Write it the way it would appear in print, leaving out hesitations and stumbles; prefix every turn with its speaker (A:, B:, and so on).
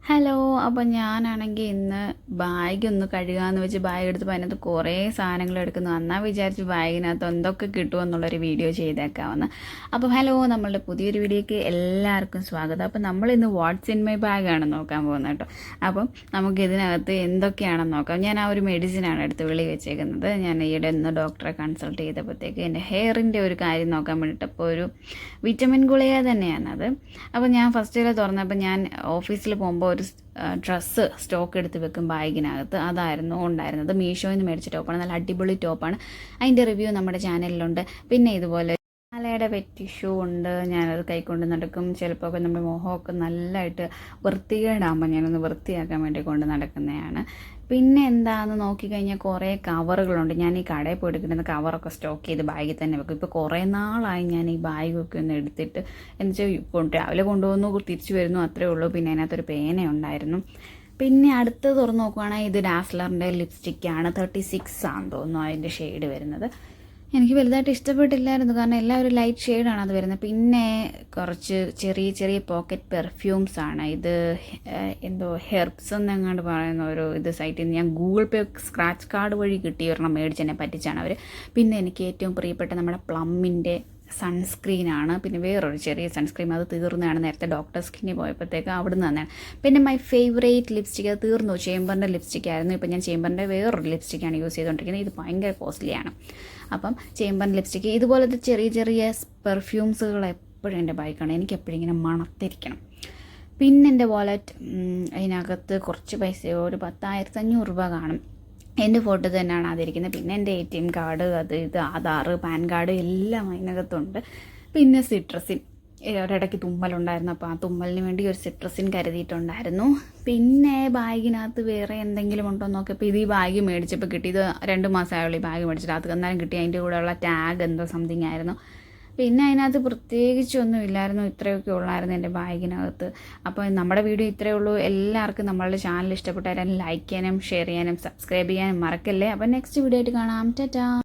A: Hello. അപ്പോൾ ഞാനാണെങ്കിൽ ഇന്ന് ബാഗ് ഒന്ന് കഴുകാമെന്ന് വെച്ച് ബാഗ് എടുത്തപ്പോൾ അതിനകത്ത് കുറേ സാധനങ്ങൾ എടുക്കുന്നു. എന്നാൽ വിചാരിച്ച് ബാഗിനകത്ത് എന്തൊക്കെ കിട്ടുമെന്നുള്ളൊരു വീഡിയോ ചെയ്തേക്കാമെന്ന്. അപ്പോൾ ഹലോ, നമ്മളുടെ പുതിയൊരു വീഡിയോയ്ക്ക് എല്ലാവർക്കും സ്വാഗതം. അപ്പോൾ നമ്മളിന്ന് വാട്ട്സ് ഇൻ മൈ ബാഗാണ് നോക്കാൻ പോകുന്നത് കേട്ടോ. അപ്പം നമുക്ക് ഇതിനകത്ത് എന്തൊക്കെയാണെന്ന് നോക്കാം. ഞാൻ ആ ഒരു മെഡിസിനാണ് എടുത്ത് വെളി വെച്ചേക്കുന്നത്. ഞാൻ ഈയിടെ ഒന്ന് ഡോക്ടറെ കൺസൾട്ട് ചെയ്തപ്പോഴത്തേക്ക് എൻ്റെ ഹെയറിൻ്റെ ഒരു കാര്യം നോക്കാൻ വേണ്ടിയിട്ടപ്പോൾ ഒരു വിറ്റമിൻ ഗുളിക തന്നെയാണത്. അപ്പോൾ ഞാൻ ഫസ്റ്റിൽ തുറന്നപ്പോൾ ഞാൻ ഓഫീസിൽ പോകുമ്പോൾ ഒരു ഡ്രസ്സ് സ്റ്റോക്ക് എടുത്ത് വെക്കും ബാഗിനകത്ത്. അതായിരുന്നു ഉണ്ടായിരുന്നത്. മീഷോയിൽ നിന്ന് മേടിച്ച ടോപ്പാണ്. നല്ല അടിപൊളി ടോപ്പാണ്. അതിൻ്റെ റിവ്യൂ നമ്മുടെ ചാനലിലുണ്ട്. പിന്നെ ഇതുപോലെ മലയുടെ വെറ്റ് ടിഷ്യൂ ഉണ്ട്. ഞാനത് കൈക്കൊണ്ട് നടക്കും. ചിലപ്പോൾ ഒക്കെ നമ്മുടെ മുഖമൊക്കെ നല്ലതായിട്ട് വൃത്തികേടാകുമ്പോൾ ഞാനൊന്ന് വൃത്തിയാക്കാൻ വേണ്ടി കൊണ്ട് നടക്കുന്നതാണ്. പിന്നെ എന്താണെന്ന് നോക്കിക്കഴിഞ്ഞാൽ കുറേ കവറുകളുണ്ട്. ഞാൻ ഈ കടയിൽ പോയിട്ട് കിട്ടുന്ന കവറൊക്കെ സ്റ്റോക്ക് ചെയ്ത് ബാഗിൽ തന്നെ വെക്കും. ഇപ്പോൾ കുറേ നാളായി ഞാൻ ഈ ബാഗൊക്കെ ഒന്ന് എടുത്തിട്ട് എന്നുവെച്ചാൽ രാവിലെ കൊണ്ടുപോകുന്നു, തിരിച്ചു വരുന്നു, അത്രേ ഉള്ളൂ. പിന്നെ അതിനകത്തൊരു പേന ഉണ്ടായിരുന്നു. പിന്നെ അടുത്ത് തുറന്ന് നോക്കുവാണെങ്കിൽ ഇത് ഡാസ്ലറിൻ്റെ ലിപ്സ്റ്റിക്കാണ്. 36 ആണെന്ന് തോന്നുന്നു അതിൻ്റെ ഷെയ്ഡ് വരുന്നത്. എനിക്ക് വലുതായിട്ട് ഇഷ്ടപ്പെട്ടില്ലായിരുന്നു, കാരണം എല്ലാവരും ലൈറ്റ് ഷെയ്ഡാണ് അത് വരുന്നത്. പിന്നെ കുറച്ച് ചെറിയ ചെറിയ പോക്കറ്റ് പെർഫ്യൂംസ് ആണ്. ഇത് എന്തോ ഹെർബ്സ് എന്നെങ്ങാണ്ട് പറയുന്ന ഒരു സൈറ്റിൽ നിന്ന് ഞാൻ ഗൂഗിൾ പേ സ്ക്രാച്ച് കാർഡ് വഴി കിട്ടി ഒരെണ്ണം മേടിച്ചെന്നെ പറ്റിച്ചാണ് അവർ. പിന്നെ എനിക്ക് ഏറ്റവും പ്രിയപ്പെട്ട നമ്മുടെ പ്ലമ്മിൻ്റെ സൺസ്ക്രീനാണ്. പിന്നെ വേറൊരു ചെറിയ സൺസ്ക്രീൻ, അത് തീർന്നതാണ്. നേരത്തെ ഡോക്ടർ സ്കിന്നിൽ പോയപ്പോഴത്തേക്ക് അവിടെ നിന്ന് തന്നെയാണ്. പിന്നെ മൈ ഫേവറേറ്റ് ലിപ്സ്റ്റിക്, അത് തീർന്നു. ചേമ്പറിൻ്റെ ലിപ്സ്റ്റിക്കായിരുന്നു. ഇപ്പോൾ ഞാൻ ചേമ്പറിൻ്റെ വേറൊരു ലിപ്സ്റ്റിക്കാണ് യൂസ് ചെയ്തുകൊണ്ടിരിക്കുന്നത്. ഇത് ഭയങ്കര കോസ്റ്റ്ലിയാണ്. അപ്പം ചേമ്പറിൻ്റെ ലിപ്സ്റ്റിക്ക്, ഇതുപോലത്തെ ചെറിയ ചെറിയ പെർഫ്യൂംസുകൾ എപ്പോഴും എൻ്റെ ബൈക്കാണ്. എനിക്ക് എപ്പോഴും ഇങ്ങനെ മണത്തിരിക്കണം. പിന്നെ എൻ്റെ വാലറ്റ്, അതിനകത്ത് കുറച്ച് പൈസ, ഒരു 10,500 രൂപ കാണും. എൻ്റെ ഫോട്ടോ തന്നെയാണ് അതിരിക്കുന്നത്. പിന്നെ എൻ്റെ ATM കാർഡ്, അത് ഇത് ആധാർ, പാൻ കാർഡ് എല്ലാം അതിനകത്തുണ്ട്. പിന്നെ സിട്രസിൻ, ഒരിടയ്ക്ക് തുമ്മലുണ്ടായിരുന്നു. അപ്പോൾ ആ തുമ്മലിന് വേണ്ടി ഒരു സിട്രസിൻ കരുതിയിട്ടുണ്ടായിരുന്നു. പിന്നെ ബാഗിനകത്ത് വേറെ എന്തെങ്കിലും ഉണ്ടോ എന്ന് നോക്കിയപ്പോൾ ഇത് ഈ ബാഗ് മേടിച്ചപ്പോൾ കിട്ടി. ഇത് 2 മാസമായുള്ളൂ ഈ ബാഗ് മേടിച്ചിട്ട്. അത് അന്നേരം കിട്ടി. അതിൻ്റെ കൂടെയുള്ള ടാഗ് എന്തോ സംതിങ് ആയിരുന്നു. പിന്നെ അതിനകത്ത് പ്രത്യേകിച്ചൊന്നും ഇല്ലായിരുന്നു. ഇത്രയൊക്കെ ഉള്ളായിരുന്നു എൻ്റെ ബാഗിനകത്ത്. അപ്പോൾ നമ്മുടെ വീഡിയോ ഇത്രയേ ഉള്ളൂ. എല്ലാവർക്കും നമ്മളുടെ ചാനൽ ഇഷ്ടപ്പെട്ടാലും ലൈക്ക് ചെയ്യാനും ഷെയർ ചെയ്യാനും സബ്സ്ക്രൈബ് ചെയ്യാനും മറക്കല്ലേ. അപ്പോൾ നെക്സ്റ്റ് വീഡിയോ ആയിട്ട് കാണാം. ടാറ്റാ.